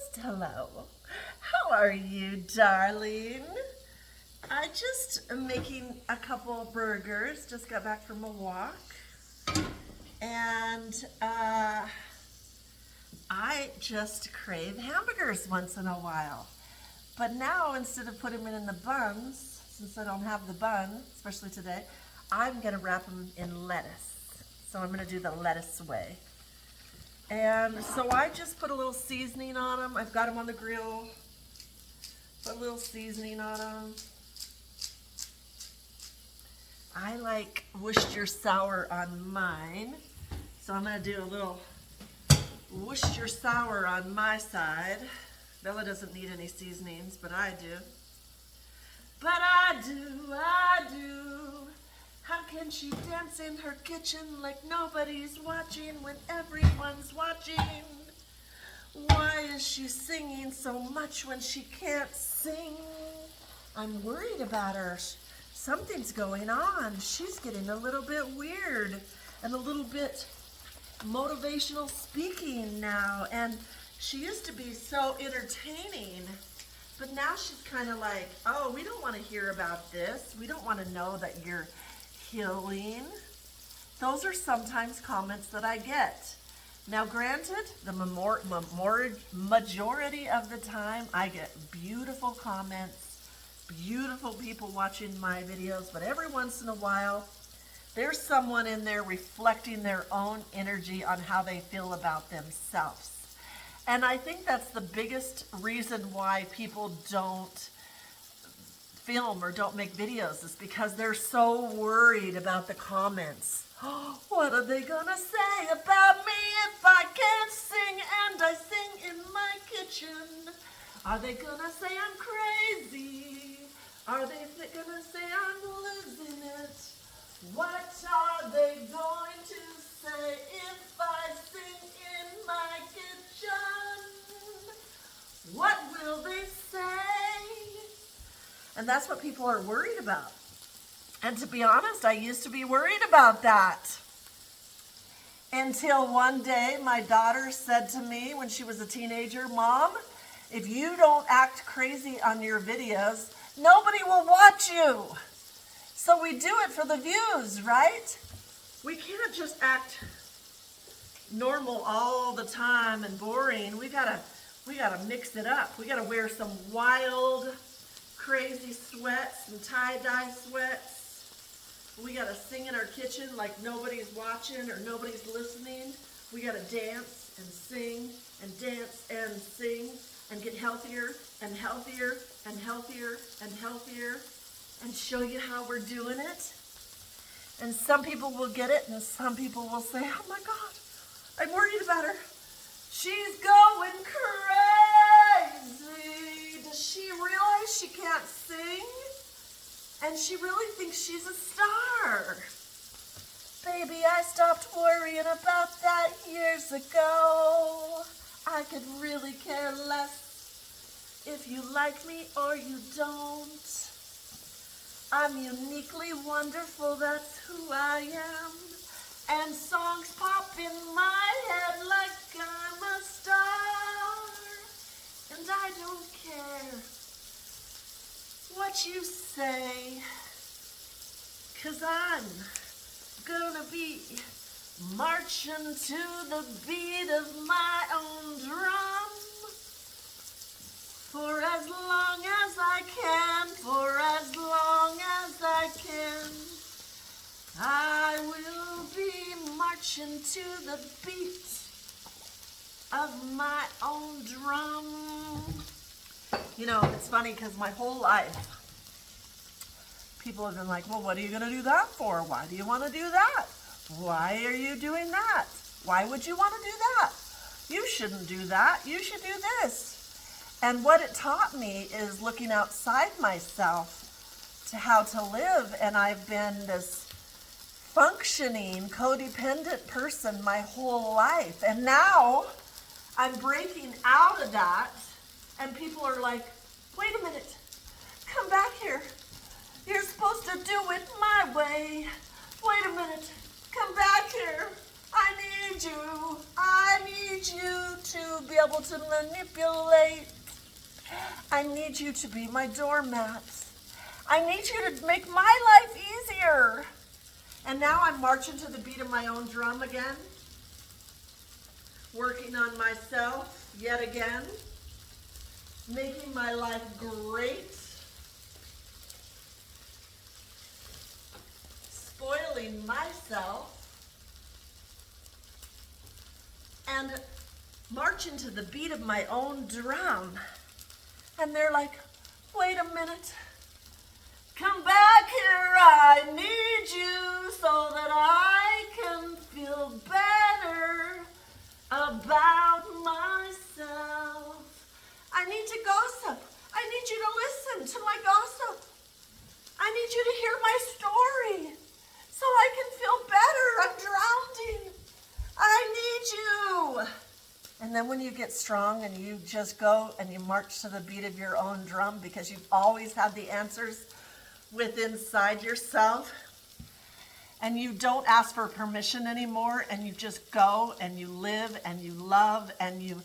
just hello. How are you, darling? I just am making a couple burgers. Just got back from a walk. And I just crave hamburgers once in a while. But now, instead of putting them in the buns, since I don't have the bun, especially today, I'm gonna wrap them in lettuce. So I'm gonna do the lettuce way. And so I just put a little seasoning on them. I've got them on the grill. Put a little seasoning on them. I like Worcestershire sour on mine. So I'm gonna do a little Worcestershire sour on my side. Bella doesn't need any seasonings, but I do. But I do. How can she dance in her kitchen like nobody's watching when everyone's watching? Why is she singing so much when she can't sing? I'm worried about her. Something's going on. She's getting a little bit weird and a little bit motivational speaking now. And she used to be so entertaining, but now she's kind of like, oh, we don't want to hear about this. We don't want to know that you're healing. Those are sometimes comments that I get. Now granted, the majority of the time I get beautiful comments, beautiful people watching my videos, but every once in a while there's someone in there reflecting their own energy on how they feel about themselves. And I think that's the biggest reason why people don't film or don't make videos, is because they're so worried about the comments. What are they gonna say about me if I can't sing and I sing in my kitchen? Are they gonna say I'm crazy? Are they gonna say I'm losing it? What are they going to say if I sing in my kitchen? What will they say? And that's what people are worried about. And to be honest, I used to be worried about that. Until one day my daughter said to me when she was a teenager, Mom, if you don't act crazy on your videos, nobody will watch you. So we do it for the views, right? We can't just act normal all the time and boring. We gotta mix it up. We gotta wear some wild, crazy sweats and tie-dye sweats. We gotta sing in our kitchen like nobody's watching or nobody's listening. We gotta dance and sing and dance and sing and get healthier and healthier and healthier and healthier and show you how we're doing it. And some people will get it and some people will say, oh my God, I'm worried about her. She's going crazy. Does she realize she can't sing? And she really thinks she's a star. Baby, I stopped worrying about that years ago. I could really care less if you like me or you don't. I'm uniquely wonderful, that's who I am. And songs pop in my head like I'm a star. And I don't care what you say, 'cause I'm gonna be marching to the beat of my own drum for as long as I can, for as long as I can. I will be marching to the beat of my own drum. You know, it's funny because my whole life, people have been like, well, what are you going to do that for? Why do you want to do that? Why are you doing that? Why would you want to do that? You shouldn't do that. You should do this. And what it taught me is looking outside myself to how to live. And I've been this functioning, codependent person my whole life. And now I'm breaking out of that. And people are like, wait a minute, come back here. You're supposed to do it my way. Wait a minute, come back here. I I need you to be able to manipulate. I need you to be my doormat. I need you to make my life easier. And now I'm marching to the beat of my own drum again, working on myself yet again, making my life great, spoiling myself, and marching to the beat of my own drum. And they're like, wait a minute, come back here, I need you so that I can feel better about myself. I need to gossip. I need you to listen to my gossip. I need you to hear my story so I can feel better. I'm drowning. I need you. And then when you get strong and you just go and you march to the beat of your own drum because you've always had the answers within inside yourself, and you don't ask for permission anymore, and you just go and you live and you love and you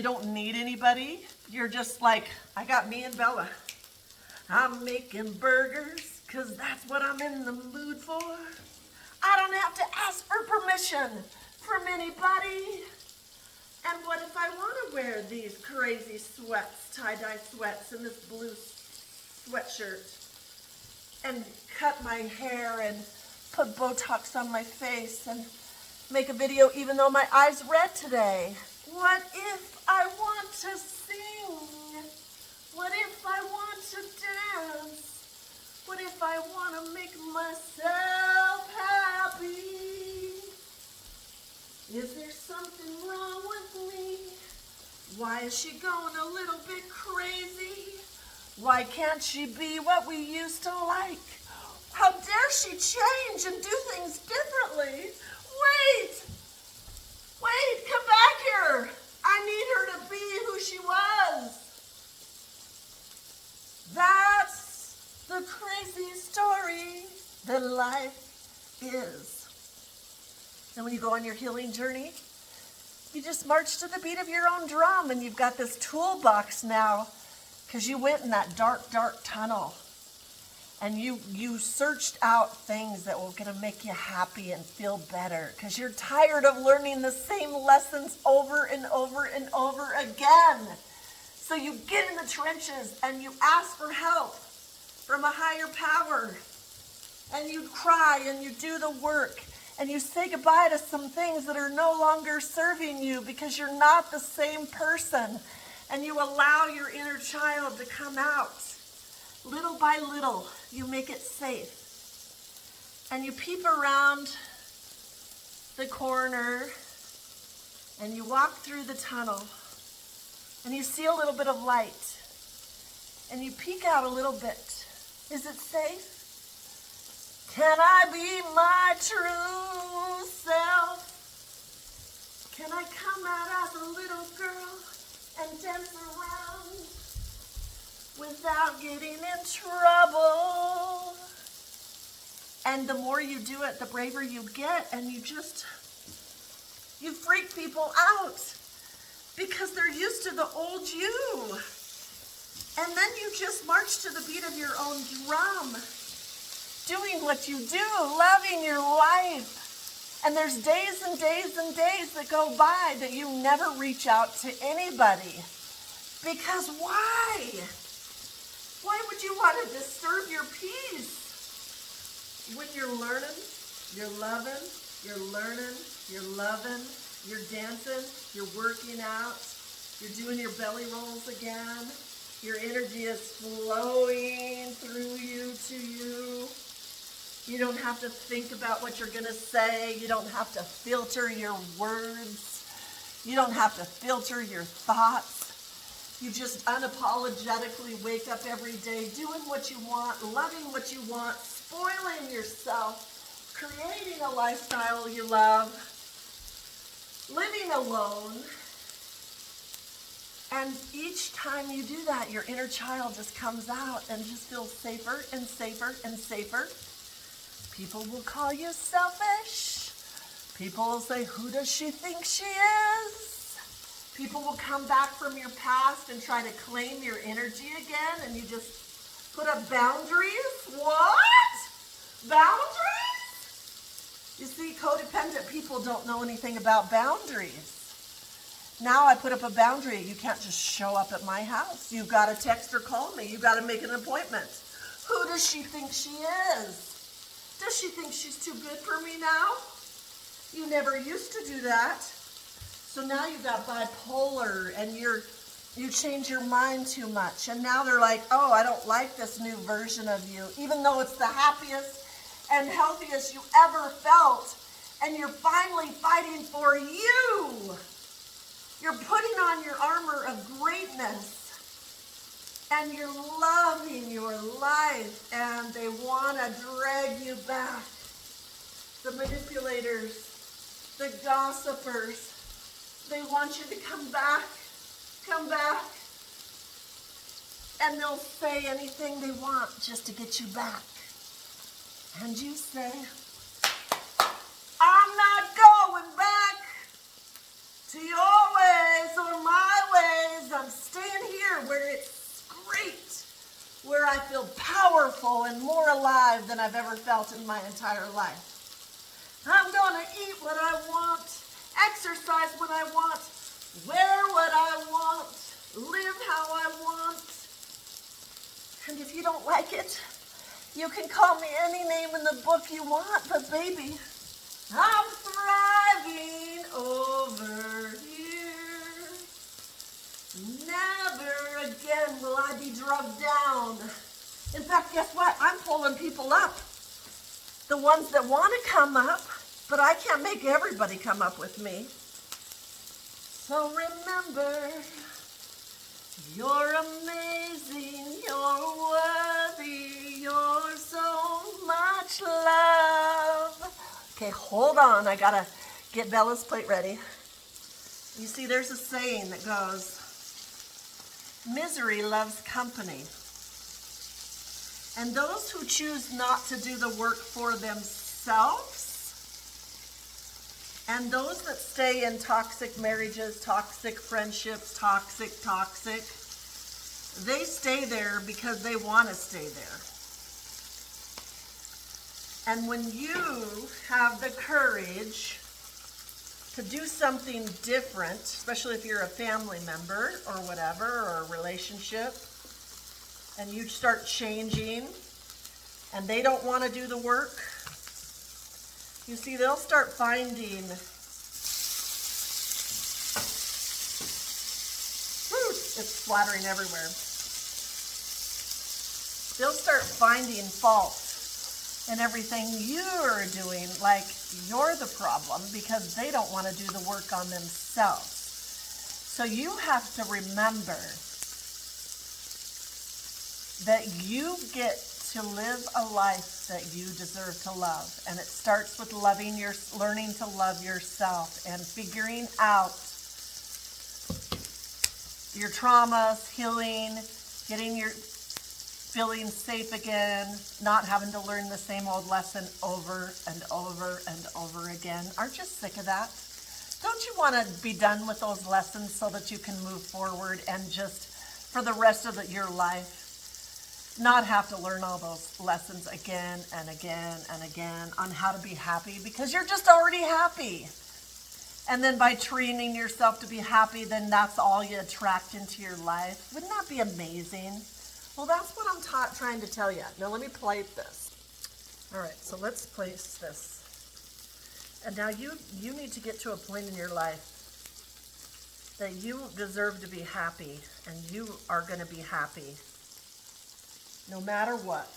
don't need anybody. You're just like, I got me and Bella. I'm making burgers because that's what I'm in the mood for. I don't have to ask for permission from anybody. And what if I want to wear these crazy sweats, tie-dye sweats, and this blue sweatshirt, and cut my hair and put Botox on my face and make a video even though my eye's red today? What if I want to sing? What if I want to dance? What if I want to make myself happy? Is there something wrong with me? Why is she going a little bit crazy? Why can't she be what we used to like? How dare she change and do things differently? Wait, come back here. I need her to be who she was. That's the crazy story that life is. And when you go on your healing journey, you just march to the beat of your own drum, and you've got this toolbox now because you went in that dark, dark tunnel and you searched out things that were going to make you happy and feel better because you're tired of learning the same lessons over and over and over again. So you get in the trenches and you ask for help from a higher power, and you cry and you do the work. And you say goodbye to some things that are no longer serving you because you're not the same person. And you allow your inner child to come out. Little by little, you make it safe. And you peep around the corner and you walk through the tunnel and you see a little bit of light. And you peek out a little bit. Is it safe? Can I be my true self? Can I come out as a little girl and dance around without getting in trouble? And the more you do it, the braver you get, and you freak people out because they're used to the old you. And then you just march to the beat of your own drum, doing what you do, loving your life. And there's days and days and days that go by that you never reach out to anybody. Because why? Why would you want to disturb your peace when you're learning, you're loving, you're learning, you're loving, you're dancing, you're working out, you're doing your belly rolls again, your energy is flowing through you to you. You don't have to think about what you're going to say. You don't have to filter your words. You don't have to filter your thoughts. You just unapologetically wake up every day doing what you want, loving what you want, spoiling yourself, creating a lifestyle you love, living alone. And each time you do that, your inner child just comes out and just feels safer and safer and safer. People will call you selfish. People will say, who does she think she is? People will come back from your past and try to claim your energy again, and you just put up boundaries? What? Boundaries? You see, codependent people don't know anything about boundaries. Now I put up a boundary. You can't just show up at my house. You've got to text or call me. You've got to make an appointment. Who does she think she is? Does she think she's too good for me now? You never used to do that. So now you've got bipolar, and you change your mind too much. And now they're like, oh, I don't like this new version of you, even though it's the happiest and healthiest you ever felt. And you're finally fighting for you. You're putting on your armor of greatness. And you're loving your life. And they want to drag you back. The manipulators, the gossipers, they want you to come back, and they'll say anything they want just to get you back. And you say, I'm not going back to your ways or my ways. I'm staying here where it's great, where I feel powerful and more alive than I've ever felt in my entire life. I'm going to eat what I want, exercise what I want, wear what I want, live how I want. And if you don't like it, you can call me any name in the book you want, but baby, I'm thriving over here. Never again will I be drugged down. In fact, guess what? I'm pulling people up. The ones that want to come up, but I can't make everybody come up with me. So remember, you're amazing, you're worthy, you're so much love. Okay, hold on, I gotta get Bella's plate ready. You see, there's a saying that goes, misery loves company. And those who choose not to do the work for themselves, and those that stay in toxic marriages, toxic friendships, toxic, they stay there because they want to stay there. And when you have the courage to do something different, especially if you're a family member or whatever, or a relationship, and you start changing, and they don't want to do the work, you see, they'll start finding, it's splattering everywhere. They'll start finding fault in everything you're doing, like you're the problem, because they don't want to do the work on themselves. So you have to remember that you get to live a life that you deserve to love. And it starts with learning to love yourself and figuring out your traumas, healing, feeling safe again, not having to learn the same old lesson over and over and over again. Aren't you sick of that? Don't you want to be done with those lessons so that you can move forward and just for the rest of your life not have to learn all those lessons again and again and again on how to be happy, because you're just already happy. And then by training yourself to be happy, then that's all you attract into your life. Wouldn't that be amazing? Well, that's what I'm trying to tell you. Now let me plate this. All right, so let's place this. And now you need to get to a point in your life that you deserve to be happy, and you are going to be happy. No matter what.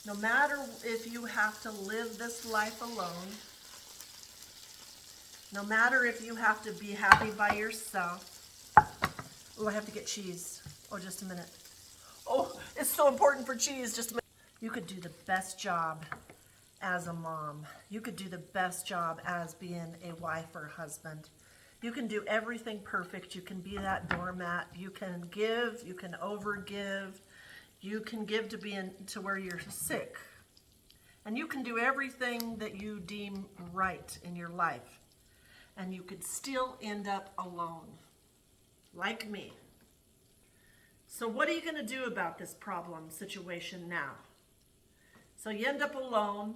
No matter if you have to live this life alone. No matter if you have to be happy by yourself. Oh, I have to get cheese. Oh, just a minute. Oh, it's so important for cheese. Just a minute. You could do the best job as a mom. You could do the best job as being a wife or husband. You can do everything perfect. You can be that doormat. You can give. You can overgive. You can give to where you're sick. And you can do everything that you deem right in your life. And you could still end up alone, like me. So what are you going to do about this problem situation now? So you end up alone.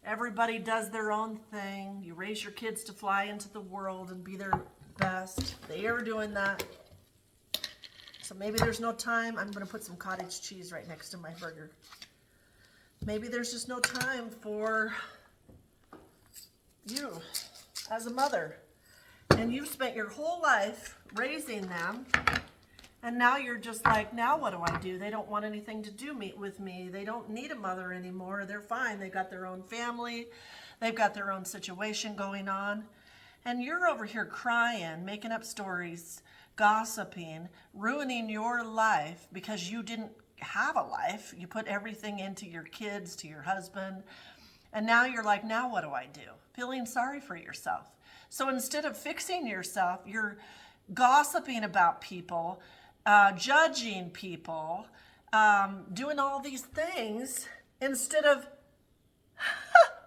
Everybody does their own thing. You raise your kids to fly into the world and be their best. They are doing that. So maybe there's no time. I'm going to put some cottage cheese right next to my burger. Maybe there's just no time for you as a mother. And you've spent your whole life raising them. And now you're just like, now what do I do? They don't want anything to do with me. They don't need a mother anymore. They're fine. They've got their own family. They've got their own situation going on. And you're over here crying, making up stories, gossiping, ruining your life because you didn't have a life. You put everything into your kids, to your husband. And now you're like, now what do I do? Feeling sorry for yourself. So instead of fixing yourself, you're gossiping about people, judging people, doing all these things instead of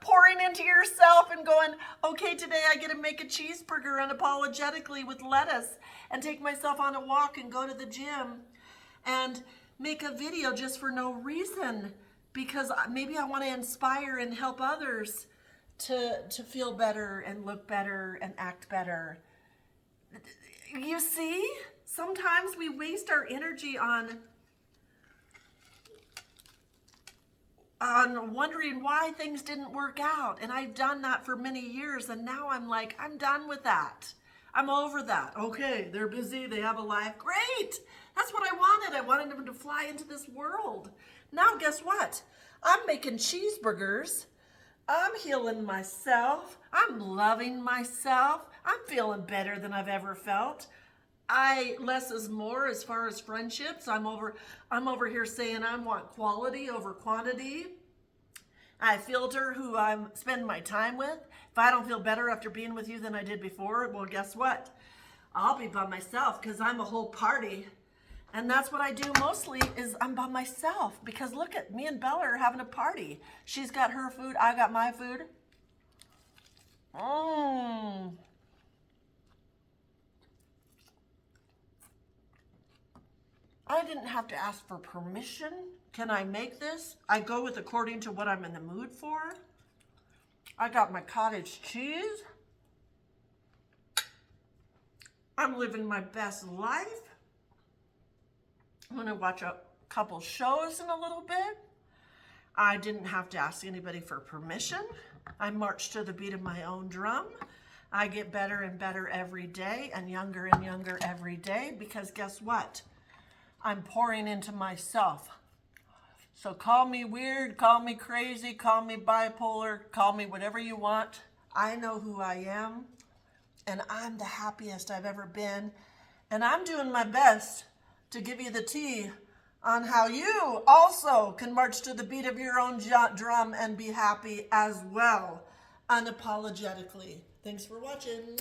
pouring into yourself and going, okay, today I get to make a cheeseburger unapologetically with lettuce and take myself on a walk and go to the gym and make a video just for no reason because maybe I want to inspire and help others to feel better and look better and act better. You see, sometimes we waste our energy on wondering why things didn't work out. And I've done that for many years. And now I'm like, I'm done with that. I'm over that. Okay, they're busy. They have a life. Great. That's what I wanted. I wanted them to fly into this world. Now, guess what? I'm making cheeseburgers. I'm healing myself. I'm loving myself. I'm feeling better than I've ever felt. Less is more as far as friendships. I'm over here saying I want quality over quantity. I filter who I'm spending my time with. If I don't feel better after being with you than I did before, well, guess what? I'll be by myself because I'm a whole party. And that's what I do mostly is I'm by myself because look at me and Bella are having a party. She's got her food. I got my food. I didn't have to ask for permission. Can I make this? I go with according to what I'm in the mood for. I got my cottage cheese. I'm living my best life. I'm gonna watch a couple shows in a little bit. I didn't have to ask anybody for permission. I march to the beat of my own drum. I get better and better every day and younger every day because guess what? I'm pouring into myself. So call me weird, call me crazy, call me bipolar, call me whatever you want. I know who I am, and I'm the happiest I've ever been. And I'm doing my best to give you the tea on how you also can march to the beat of your own drum and be happy as well, unapologetically. Thanks for watching.